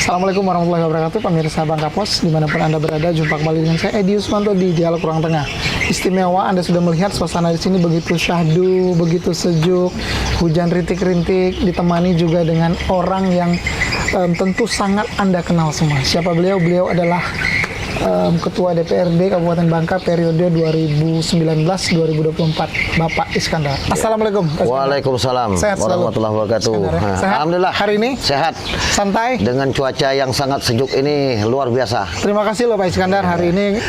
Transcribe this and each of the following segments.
Assalamualaikum warahmatullahi wabarakatuh, pemirsa Bangka Pos dimanapun Anda berada. Jumpa kembali dengan saya Edi Yuswanto di Dialog Ruang Tengah. Istimewa, Anda sudah melihat suasana di sini begitu syahdu, begitu sejuk, hujan rintik-rintik, ditemani juga dengan orang yang tentu sangat Anda kenal semua. Siapa beliau? Beliau adalah Ketua DPRD Kabupaten Bangka periode 2019-2024, Bapak Iskandar. Assalamualaikum. Waalaikumsalam warahmatullahi wabarakatuh. Alhamdulillah. Hari ini sehat, santai, dengan cuaca yang sangat sejuk ini luar biasa. Terima kasih loh Pak Iskandar. Hari ini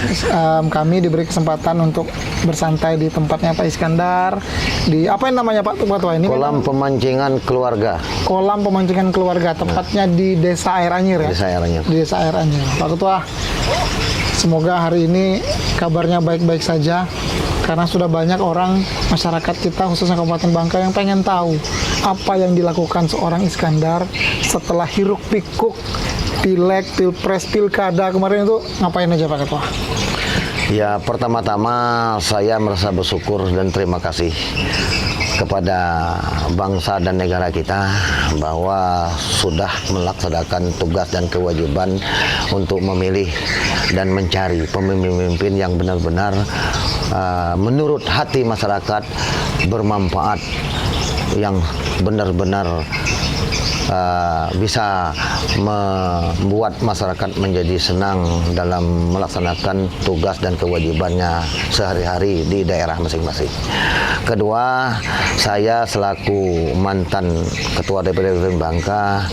kami diberi kesempatan untuk bersantai di tempatnya Pak Iskandar. Di apa yang namanya Pak Ketua ini? Kolam pemancingan keluarga. Kolam pemancingan keluarga, tepatnya di Desa Air Anyir ya. Desa Air Anyir. Di Desa Air Anyir. Pak Ketua, semoga hari ini kabarnya baik-baik saja, karena sudah banyak orang masyarakat kita khususnya Kabupaten Bangka yang pengen tahu apa yang dilakukan seorang Iskandar setelah hiruk pikuk pileg, pilpres, pilkada kemarin itu, ngapain aja Pak Ketua? Ya, pertama-tama saya merasa bersyukur dan terima kasih kepada bangsa dan negara kita bahwa sudah melaksanakan tugas dan kewajiban untuk memilih dan mencari pemimpin yang benar-benar menurut hati masyarakat, bermanfaat, yang benar-benar bisa membuat masyarakat menjadi senang dalam melaksanakan tugas dan kewajibannya sehari-hari di daerah masing-masing. Kedua, saya selaku mantan Ketua DPRD Bangka,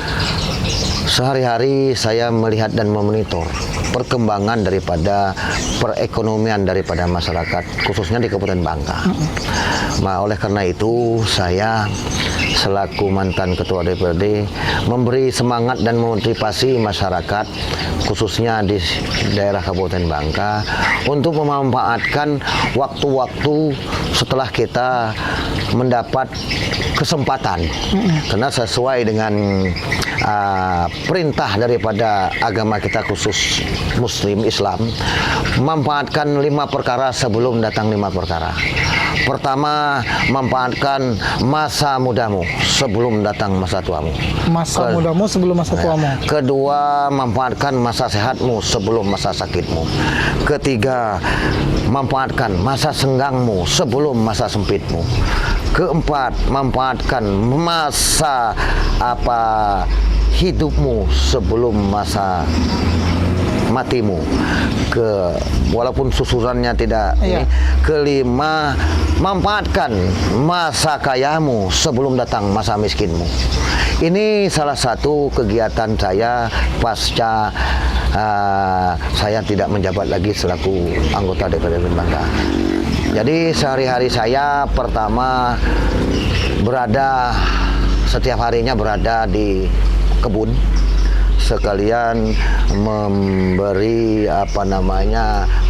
sehari-hari saya melihat dan memonitor perkembangan daripada perekonomian daripada masyarakat, khususnya di Kabupaten Bangka. Nah, oleh karena itu saya selaku mantan Ketua DPRD memberi semangat dan memotivasi masyarakat khususnya di daerah Kabupaten Bangka untuk memanfaatkan waktu-waktu setelah kita mendapat kesempatan, karena sesuai dengan perintah daripada agama kita khusus Muslim Islam, memanfaatkan 5 perkara sebelum datang 5 perkara. Pertama, manfaatkan masa mudamu sebelum datang masa tuamu. Masa mudamu sebelum masa tuamu. Kedua, manfaatkan masa sehatmu sebelum masa sakitmu. Ketiga, manfaatkan masa senggangmu sebelum masa sempitmu. Keempat, manfaatkan masa hidupmu sebelum masa matimu. Walaupun susurannya tidak ini. Kelima, manfaatkan masa kayamu sebelum datang masa miskinmu. Ini salah satu kegiatan saya pasca saya tidak menjabat lagi selaku anggota DPRD Bangka. Jadi sehari-hari saya pertama setiap harinya berada di kebun, sekalian memberi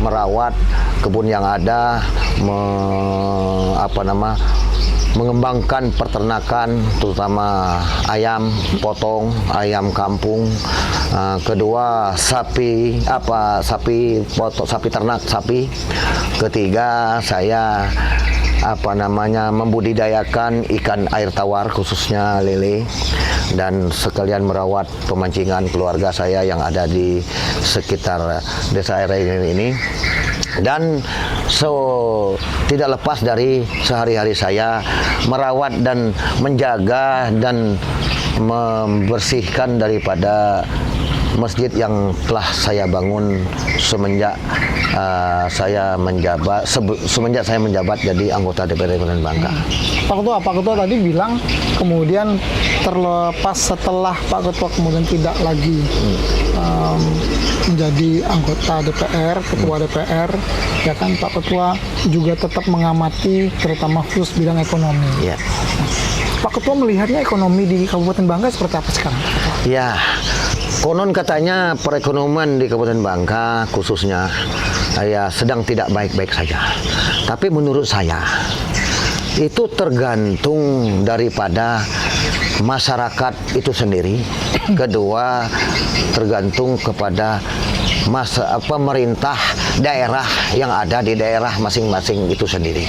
merawat kebun yang ada, mengembangkan peternakan terutama ayam potong, ayam kampung. Kedua, sapi ternak sapi. Ketiga, saya membudidayakan ikan air tawar khususnya lele, dan sekalian merawat pemancingan keluarga saya yang ada di sekitar Desa Air Anyir ini. Dan tidak lepas dari sehari-hari saya merawat dan menjaga dan membersihkan daripada masjid yang telah saya bangun semenjak saya menjabat semenjak saya menjabat jadi anggota DPRD Kabupaten Bangka. Pak Ketua tadi bilang kemudian terlepas setelah Pak Ketua kemudian tidak lagi menjadi anggota DPR, ketua DPR, ya kan Pak Ketua juga tetap mengamati terutama khusus bidang ekonomi. Ya. Pak Ketua melihatnya ekonomi di Kabupaten Bangka seperti apa sekarang? Ya, konon katanya perekonomian di Kabupaten Bangka khususnya ya sedang tidak baik-baik saja. Tapi menurut saya itu tergantung daripada masyarakat itu sendiri. Kedua, tergantung kepada pemerintah daerah yang ada di daerah masing-masing itu sendiri.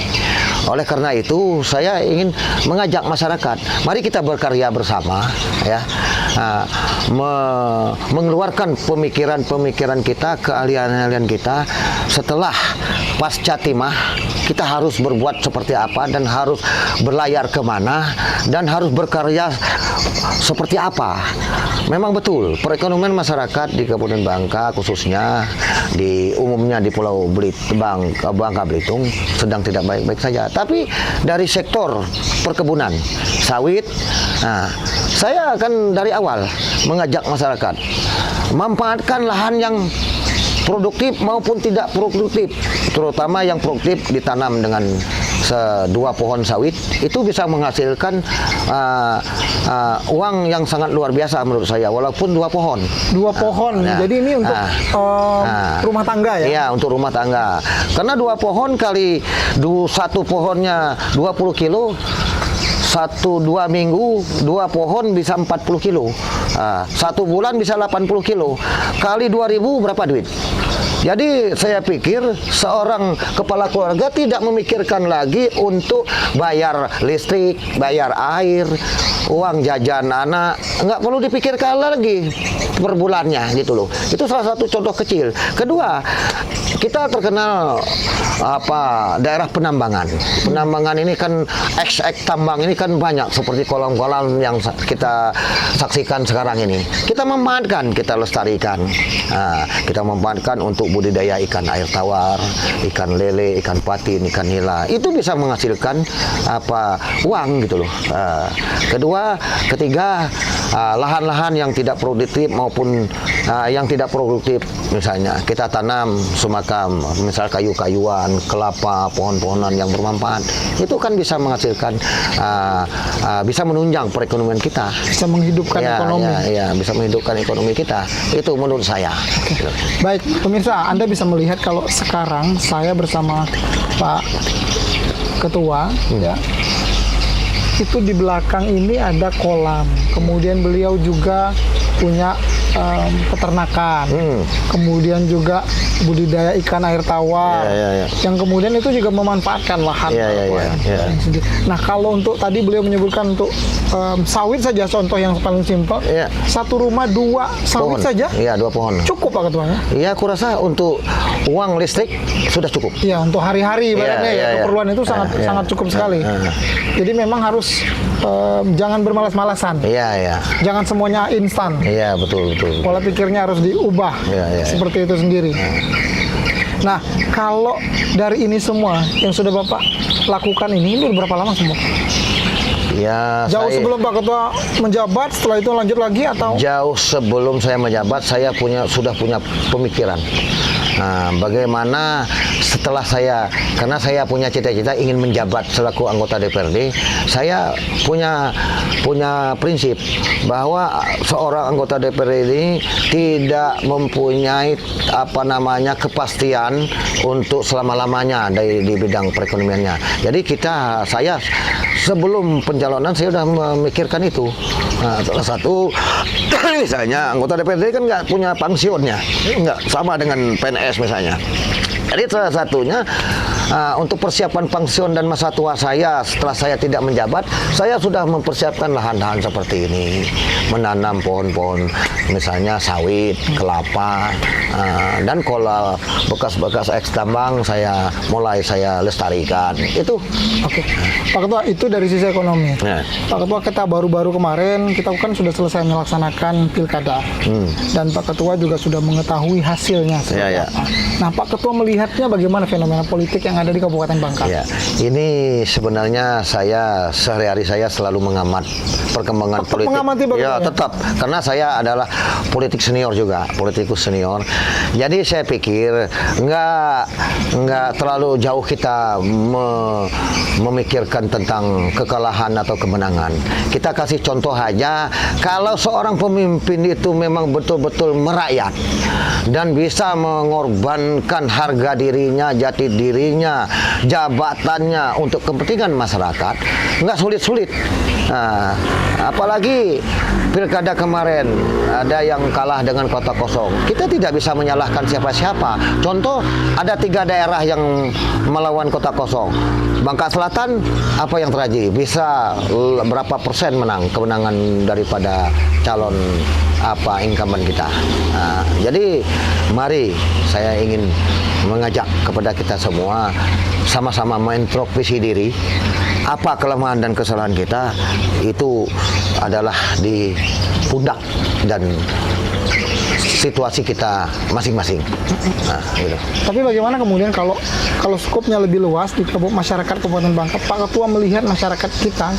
Oleh karena itu, saya ingin mengajak masyarakat, mari kita berkarya bersama, ya, mengeluarkan pemikiran-pemikiran kita, keahlian-keahlian kita. Setelah pasca timah, kita harus berbuat seperti apa dan harus berlayar kemana dan harus berkarya seperti apa. Memang betul, perekonomian masyarakat di Kabupaten Bangka khususnya umumnya di Pulau Bangka Belitung sedang tidak baik-baik saja. Tapi dari sektor perkebunan, sawit, saya akan dari awal mengajak masyarakat manfaatkan lahan yang produktif maupun tidak produktif, terutama yang produktif ditanam dengan 2 pohon sawit itu bisa menghasilkan uang yang sangat luar biasa menurut saya, walaupun 2 pohon. 2 pohon, jadi ini untuk rumah tangga ya? Iya, untuk rumah tangga. Karena 2 pohon kali 1 pohonnya 20 kilo, 2 minggu 2 pohon bisa 40 kilo. 1 bulan bisa 80 kilo. Kali 2.000 berapa duit? Jadi saya pikir seorang kepala keluarga tidak memikirkan lagi untuk bayar listrik, bayar air, uang jajan anak, nggak perlu dipikirkan lagi per bulannya gitu loh. Itu salah satu contoh kecil. Kedua, kita terkenal daerah penambangan. Penambangan ini kan tambang ini kan banyak seperti kolam-kolam yang kita saksikan sekarang ini. Kita memanfaatkan, kita lestarikan. Kita memanfaatkan untuk budidaya ikan air tawar, ikan lele, ikan patin, ikan nila. Itu bisa menghasilkan uang gitu loh. Ketiga, lahan-lahan yang tidak produktif maupun yang tidak produktif, misalnya kita tanam semakam, misal kayu-kayuan, kelapa, pohon-pohonan yang bermanfaat, itu kan bisa menghasilkan, bisa menunjang perekonomian kita, bisa menghidupkan ekonomi. Ya, bisa menghidupkan ekonomi kita. Itu menurut saya. Oke. Baik, pemirsa, Anda bisa melihat kalau sekarang saya bersama Pak Ketua, ya. Itu di belakang ini ada kolam. Kemudian beliau juga punya peternakan, kemudian juga budidaya ikan air tawar, yang kemudian itu juga memanfaatkan lahan. Nah, kalau untuk tadi beliau menyebutkan untuk sawit saja, contoh yang paling simpel, 1 rumah 2 sawit pohon saja, 2 pohon cukup Pak Ketua ya? Iya, aku rasa untuk uang listrik sudah cukup. Iya, untuk hari-hari ibaratnya keperluan itu sangat cukup sekali. Jadi memang harus jangan bermalas-malasan. Jangan semuanya instan. Iya, betul. Pola pikirnya harus diubah seperti itu sendiri. Nah, kalau dari ini semua yang sudah Bapak lakukan ini berapa lama semua? Ya, jauh sebelum Pak Ketua menjabat, setelah itu lanjut lagi atau? Jauh sebelum saya menjabat, saya sudah punya pemikiran. Bagaimana setelah karena saya punya cita-cita ingin menjabat selaku anggota DPRD, saya punya prinsip bahwa seorang anggota DPRD ini tidak mempunyai kepastian untuk selama-lamanya di bidang perekonomiannya. Jadi saya sebelum pencalonan saya sudah memikirkan itu. Salah satu misalnya anggota DPRD kan nggak punya pensiunnya, nggak sama dengan PNS misalnya. Jadi salah satunya untuk persiapan pensiun dan masa tua saya setelah saya tidak menjabat, saya sudah mempersiapkan lahan-lahan seperti ini, menanam pohon-pohon misalnya sawit, kelapa, dan kalau bekas-bekas eks tambang saya mulai saya lestarikan itu. Oke, Pak Ketua, itu dari sisi ekonomi. Ya. Pak Ketua, kita baru-baru kemarin kita kan sudah selesai melaksanakan pilkada, dan Pak Ketua juga sudah mengetahui hasilnya seperti Ya. apa. Nah, Pak Ketua melihatnya bagaimana fenomena politik yang ada di Kabupaten Bangka? Ya, ini sebenarnya saya sehari-hari saya selalu mengamat perkembangan Tetap politik. mengamati begitu Ya, ya? tetap, karena saya adalah politik senior juga, politikus senior. Jadi saya pikir nggak terlalu jauh kita memikirkan tentang kekalahan atau kemenangan. Kita kasih contoh aja, kalau seorang pemimpin itu memang betul-betul merakyat dan bisa mengorbankan harga dirinya, jati dirinya, jabatannya untuk kepentingan masyarakat, nggak sulit-sulit. Nah, apalagi pilkada kemarin ada yang kalah dengan kota kosong. Kita tidak bisa menyalahkan siapa-siapa. Contoh, ada 3 daerah yang melawan kota kosong. Bangka Selatan, apa yang terjadi? Bisa berapa persen kemenangan daripada calon incumbent kita. Nah, jadi mari saya ingin mengajak kepada kita semua sama-sama mengintrospeksi diri. Apa kelemahan dan kesalahan kita itu adalah di pundak dan situasi kita masing-masing. Nah, gitu. Tapi bagaimana kemudian kalau skopnya lebih luas di masyarakat Kabupaten Bangka, Pak Ketua melihat masyarakat kita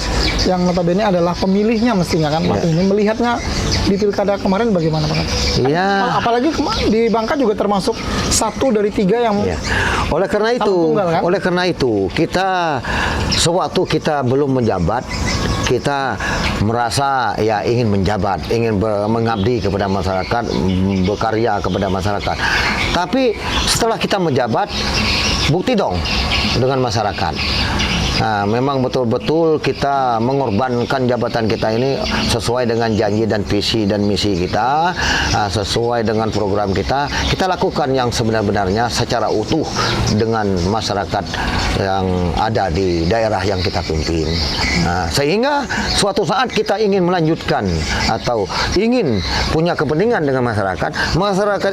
yang notabene adalah pemilihnya mestinya kan, Pak, ini melihatnya di pilkada kemarin bagaimana Pak Ketua? Iya. Apalagi di Bangka juga termasuk 1 dari 3 yang Ya. Oleh karena itu, kita sewaktu kita belum menjabat, kita merasa ya ingin menjabat, ingin mengabdi kepada masyarakat, berkarya kepada masyarakat. Tapi setelah kita menjabat, bukti dong dengan masyarakat. Nah, memang betul-betul kita mengorbankan jabatan kita ini sesuai dengan janji dan visi dan misi kita, sesuai dengan program kita lakukan yang sebenar-benarnya secara utuh dengan masyarakat yang ada di daerah yang kita pimpin. Nah, sehingga suatu saat kita ingin melanjutkan atau ingin punya kepentingan dengan masyarakat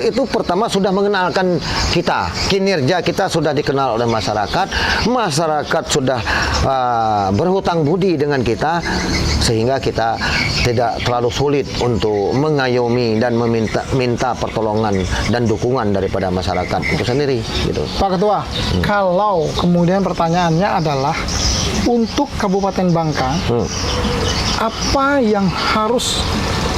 itu pertama sudah mengenalkan kita, kinerja kita sudah dikenal oleh masyarakat sudah berhutang budi dengan kita, sehingga kita tidak terlalu sulit untuk mengayomi dan minta pertolongan dan dukungan daripada masyarakat itu sendiri gitu. Pak Ketua, kalau kemudian pertanyaannya adalah untuk Kabupaten Bangka, apa yang harus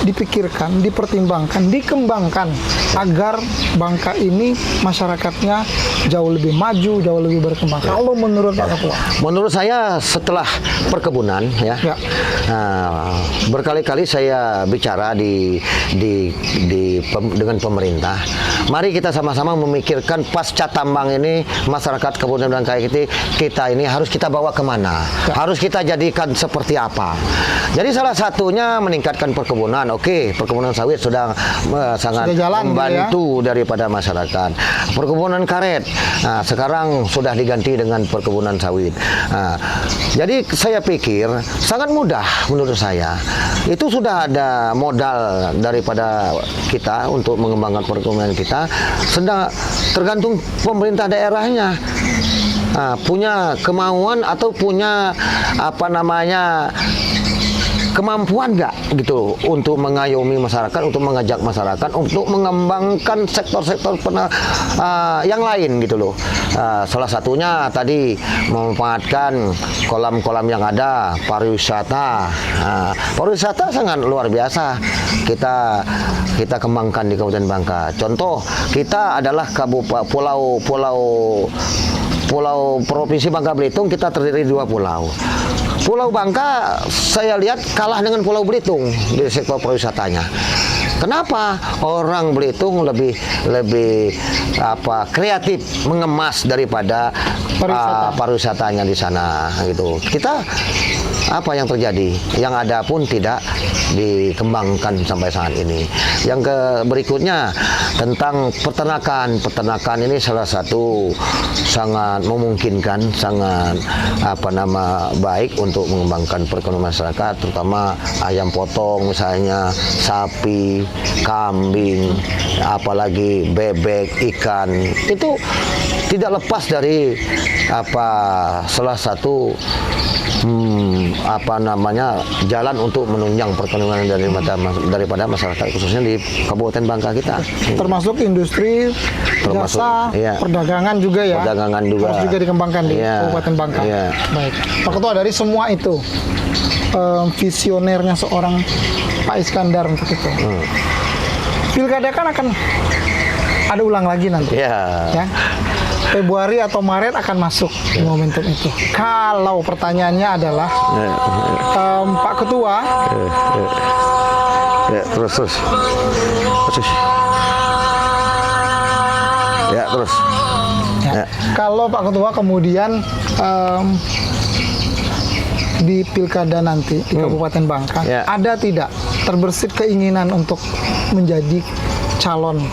dipikirkan, dipertimbangkan, dikembangkan agar Bangka ini masyarakatnya jauh lebih maju, jauh lebih berkembang. Kalau menurut Pak Ketua? Menurut saya setelah perkebunan berkali-kali saya bicara dengan pemerintah. Mari kita sama-sama memikirkan pasca tambang ini masyarakat Kabupaten Bangka kita ini harus kita bawa kemana? Harus kita jadikan seperti apa? Jadi salah satunya meningkatkan perkebunan. Oke, perkebunan sawit sudah sangat membantu daripada masyarakat. Perkebunan karet, sekarang sudah diganti dengan perkebunan sawit. Jadi saya pikir sangat mudah menurut saya. Itu sudah ada modal daripada kita untuk mengembangkan perkebunan kita. Sedang tergantung pemerintah daerahnya. Punya kemauan atau punya kemampuan nggak gitu untuk mengayomi masyarakat, untuk mengajak masyarakat, untuk mengembangkan sektor-sektor yang lain gitu loh. Salah satunya tadi memanfaatkan kolam-kolam yang ada, pariwisata. Pariwisata sangat luar biasa kita kembangkan di Kabupaten Bangka. Contoh, kita adalah pulau Provinsi Bangka Belitung, kita terdiri 2 pulau. Pulau Bangka saya lihat kalah dengan Pulau Belitung di sektor pariwisatanya. Kenapa? Orang Belitung lebih kreatif mengemas daripada pariwisatanya di sana gitu. apa yang terjadi? Yang ada pun tidak dikembangkan sampai saat ini. Yang berikutnya tentang peternakan. Peternakan ini salah satu sangat memungkinkan, sangat baik untuk mengembangkan perekonomian masyarakat, terutama ayam potong misalnya, sapi, kambing, apalagi bebek, ikan. Itu tidak lepas dari salah satu jalan untuk menunjang perekonomian daripada masyarakat, khususnya di Kabupaten Bangka kita. Termasuk industri, jasa, iya. perdagangan juga ya. Perdagangan juga harus juga dikembangkan di iya. Kabupaten Bangka. Iya. Baik, Pak Ketua, dari semua itu visionernya seorang Pak Iskandar untuk itu. Pilkada kan akan ada ulang lagi nanti. Iya. Ya. Februari atau Maret akan masuk di momentum itu. Kalau pertanyaannya adalah Pak Ketua, terus. Ya, terus. ya, kalau Pak Ketua kemudian di pilkada nanti di Kabupaten Bangka, Ya. ada tidak terbersit keinginan untuk menjadi calon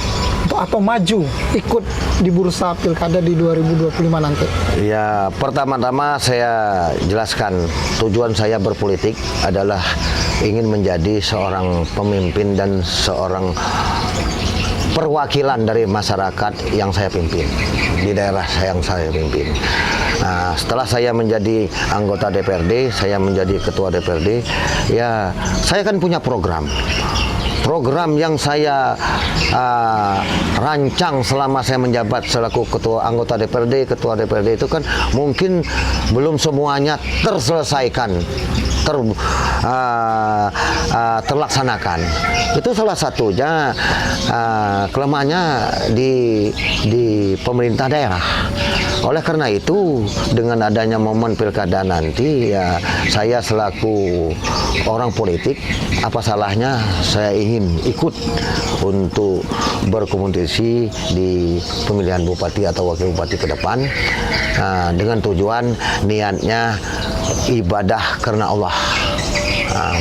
atau maju ikut di bursa pilkada di 2025 nanti? Ya, pertama-tama saya jelaskan tujuan saya berpolitik adalah ingin menjadi seorang pemimpin dan seorang perwakilan dari masyarakat yang saya pimpin di daerah yang saya pimpin. Nah, setelah saya menjadi anggota DPRD, saya menjadi ketua DPRD, ya saya kan punya program yang saya rancang selama saya menjabat selaku anggota DPRD, ketua DPRD itu kan mungkin belum semuanya terselesaikan, terlaksanakan. Itu salah satunya kelemahannya di pemerintah daerah. Oleh karena itu, dengan adanya momen pilkada nanti, ya saya selaku orang politik, apa salahnya saya ingin ikut untuk berkompetisi di pemilihan bupati atau wakil bupati ke depan, dengan tujuan niatnya ibadah karena Allah.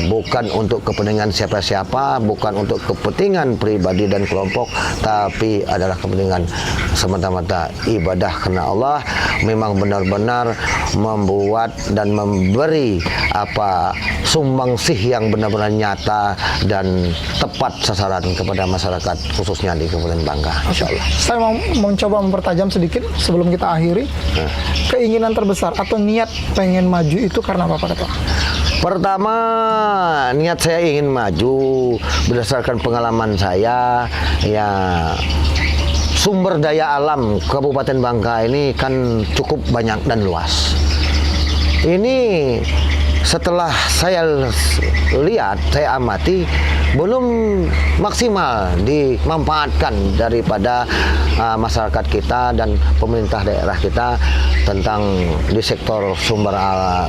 Bukan untuk kepentingan siapa-siapa, bukan untuk kepentingan pribadi dan kelompok, tapi adalah kepentingan semata-mata ibadah karena Allah. Memang benar-benar membuat dan memberi sumbangsih yang benar-benar nyata dan tepat sasaran kepada masyarakat, khususnya di Kabupaten Bangka, insya Allah. Saya mau mencoba mempertajam sedikit sebelum kita akhiri. Keinginan terbesar atau niat pengen maju itu karena apa, Pak Ketua? Pertama, niat saya ingin maju berdasarkan pengalaman saya, ya sumber daya alam Kabupaten Bangka ini kan cukup banyak dan luas. Ini setelah saya lihat, saya amati, belum maksimal dimanfaatkan daripada masyarakat kita dan pemerintah daerah kita tentang di sektor sumber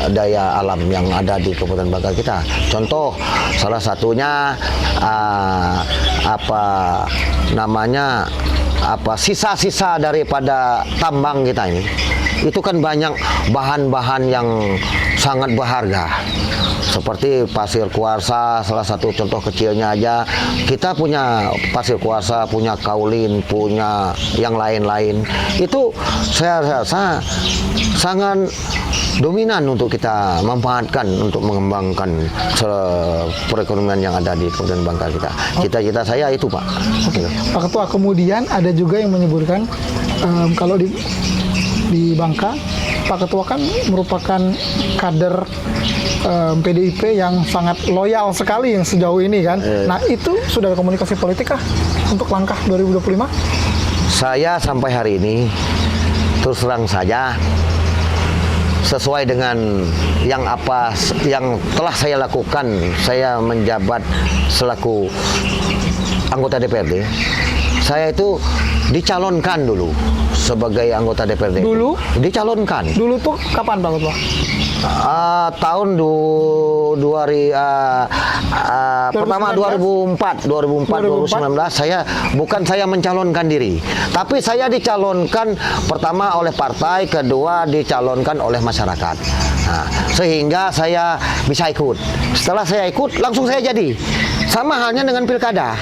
daya alam yang ada di Kabupaten Bangka kita. Contoh, salah satunya sisa-sisa daripada tambang kita ini. Itu kan banyak bahan-bahan yang sangat berharga, seperti pasir kuarsa, salah satu contoh kecilnya aja. Kita punya pasir kuarsa, punya kaulin, punya yang lain-lain. Itu saya rasa sangat dominan untuk kita manfaatkan untuk mengembangkan perekonomian yang ada di Kabupaten Bangka kita. Cita-cita saya itu, Pak. Oke, Pak Ketua, kemudian ada juga yang menyebutkan kalau di Bangka, Pak Ketua kan merupakan kader PDIP yang sangat loyal sekali yang sejauh ini kan. Nah, itu sudah ada komunikasi politik kah untuk langkah 2025? Saya sampai hari ini terus terang saja, sesuai dengan yang telah saya lakukan, saya menjabat selaku anggota DPRD. Saya itu dicalonkan dulu sebagai anggota DPRD. Dulu? Dicalonkan. Dulu tuh kapan, Pak Ketua? Tahun Pertama 2004 2019 saya mencalonkan diri, tapi saya dicalonkan pertama oleh partai, kedua dicalonkan oleh masyarakat. Nah, sehingga saya bisa ikut. Setelah saya ikut, langsung saya jadi. Sama halnya dengan pilkada.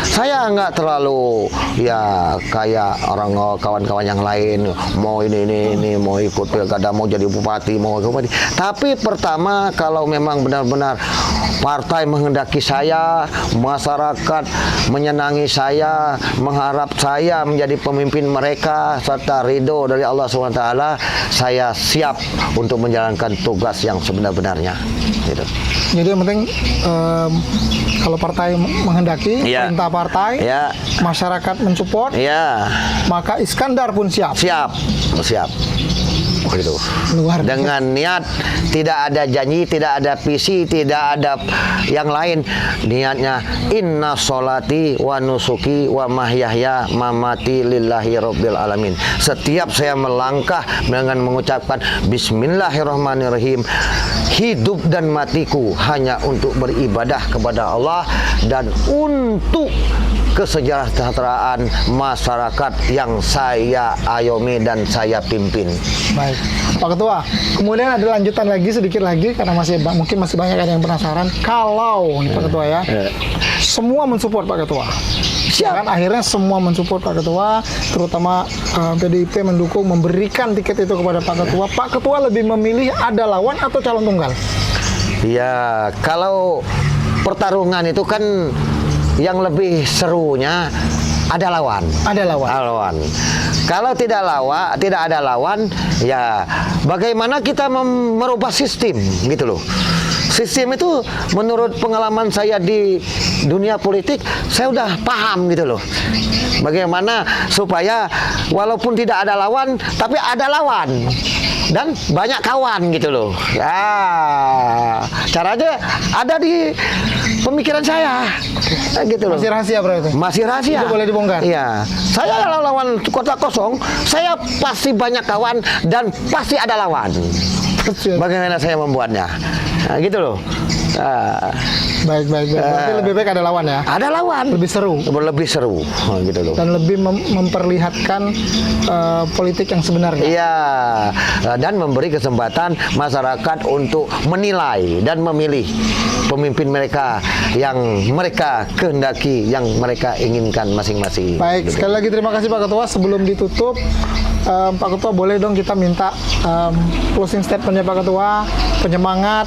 Saya nggak terlalu ya kayak orang kawan-kawan yang lain mau ini mau ikut pilkada, mau jadi bupati, mau bupati. Tapi pertama kalau memang benar-benar partai menghendaki saya, masyarakat menyenangi saya, mengharap saya menjadi pemimpin mereka serta ridho dari Allah SWT, saya siap untuk menjalankan tugas yang sebenar-benarnya. Gitu. Jadi yang penting kalau partai menghendaki, perintah partai, masyarakat mensupport, maka Iskandar pun siap. Siap. Gitu. Luar biasa. Dengan niat, tidak ada janji, tidak ada visi, tidak ada yang lain. Niatnya inna sholati wa nusuki wa mahyaya mamati lillahi rabbil alamin. Setiap saya melangkah dengan mengucapkan bismillahirrahmanirrahim, hidup dan matiku hanya untuk beribadah kepada Allah dan untuk kesejahteraan masyarakat yang saya ayomi dan saya pimpin. Baik, Pak Ketua. Kemudian ada lanjutan lagi sedikit lagi karena mungkin masih banyak yang penasaran. Kalau Pak Ketua ya, semua mensupport Pak Ketua. Kan akhirnya semua mensupport Pak Ketua, terutama PDIP mendukung memberikan tiket itu kepada Pak Ketua. Pak Ketua lebih memilih ada lawan atau calon tunggal? Ya, kalau pertarungan itu kan yang lebih serunya ada lawan. Ada lawan. Kalau tidak ada lawan, ya bagaimana kita merubah sistem gitu loh. Sistem itu menurut pengalaman saya di dunia politik, saya udah paham gitu loh. Bagaimana supaya walaupun tidak ada lawan, tapi ada lawan dan banyak kawan gitu loh. Ya, caranya ada di pemikiran saya. Gitu loh. Masih rahasia berarti? Masih rahasia. Itu boleh dibongkar? Iya. Saya kalau lawan kota kosong, saya pasti banyak kawan dan pasti ada lawan. Bagaimana saya membuatnya? Nah, gitu loh. Baik. Berarti lebih baik ada lawan ya? Ada lawan. Lebih seru. Gitu loh. Dan lebih memperlihatkan politik yang sebenarnya. Iya. Dan memberi kesempatan masyarakat untuk menilai dan memilih pemimpin mereka yang mereka kehendaki, yang mereka inginkan masing-masing. Baik, sekali lagi terima kasih Pak Ketua. Sebelum ditutup, Pak Ketua boleh dong kita minta closing statementnya Pak Ketua, penyemangat,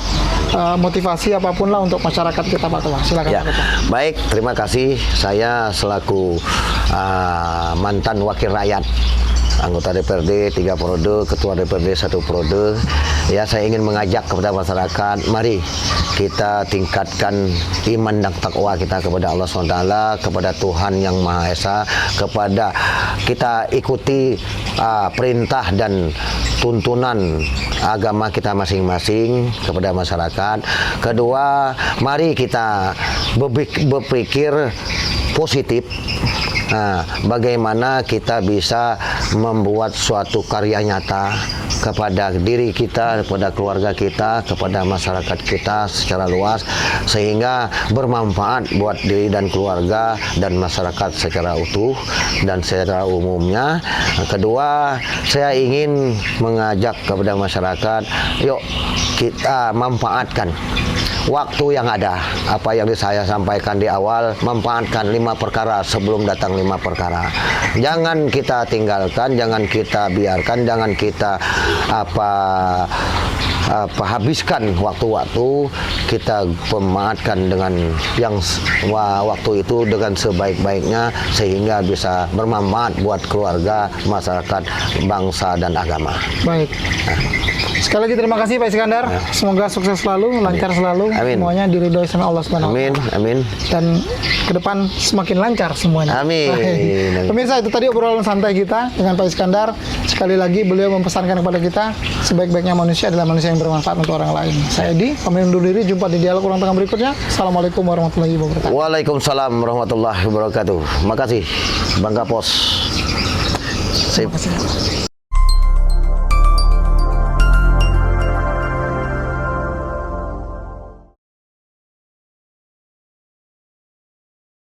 motivasi apapun lah untuk masyarakat kita Pak Ketua. Silakan ya, Pak Ketua. Baik, terima kasih. Saya selaku mantan wakil rakyat, anggota DPRD 3 periode, ketua DPRD 1 periode, ya saya ingin mengajak kepada masyarakat, mari kita tingkatkan iman dan takwa kita kepada Allah SWT, kepada Tuhan Yang Maha Esa, kepada kita ikuti perintah dan tuntunan agama kita masing-masing kepada masyarakat. Kedua, mari kita berpikir positif. Nah, bagaimana kita bisa membuat suatu karya nyata kepada diri kita, kepada keluarga kita, kepada masyarakat kita secara luas, sehingga bermanfaat buat diri dan keluarga dan masyarakat secara utuh dan secara umumnya. Kedua, saya ingin mengajak kepada masyarakat, yuk kita manfaatkan waktu yang ada. Apa yang saya sampaikan di awal, manfaatkan 5 perkara sebelum datang 5 perkara. Jangan kita tinggalkan, jangan kita biarkan, jangan kita habiskan waktu-waktu. Kita pemanfaatkan dengan yang waktu itu dengan sebaik-baiknya sehingga bisa bermanfaat buat keluarga, masyarakat, bangsa dan agama. Baik. Sekali lagi terima kasih Pak Iskandar. Semoga sukses selalu, lancar selalu. Amin. Semuanya diridhoi sama Allah Subhanahu wa Ta'ala. Amin. Dan ke depan semakin lancar semuanya. Amin. Pemirsa, itu tadi obrolan santai kita dengan Pak Iskandar. Sekali lagi beliau mempesankan kepada kita, sebaik-baiknya manusia adalah manusia yang bermanfaat untuk orang lain. Saya Edi, pamit undur diri. Jumpa di dialog kurang tengah berikutnya. Assalamualaikum warahmatullahi wabarakatuh. Waalaikumsalam warahmatullahi wabarakatuh. Makasih, Bang Kapos. Terima kasih.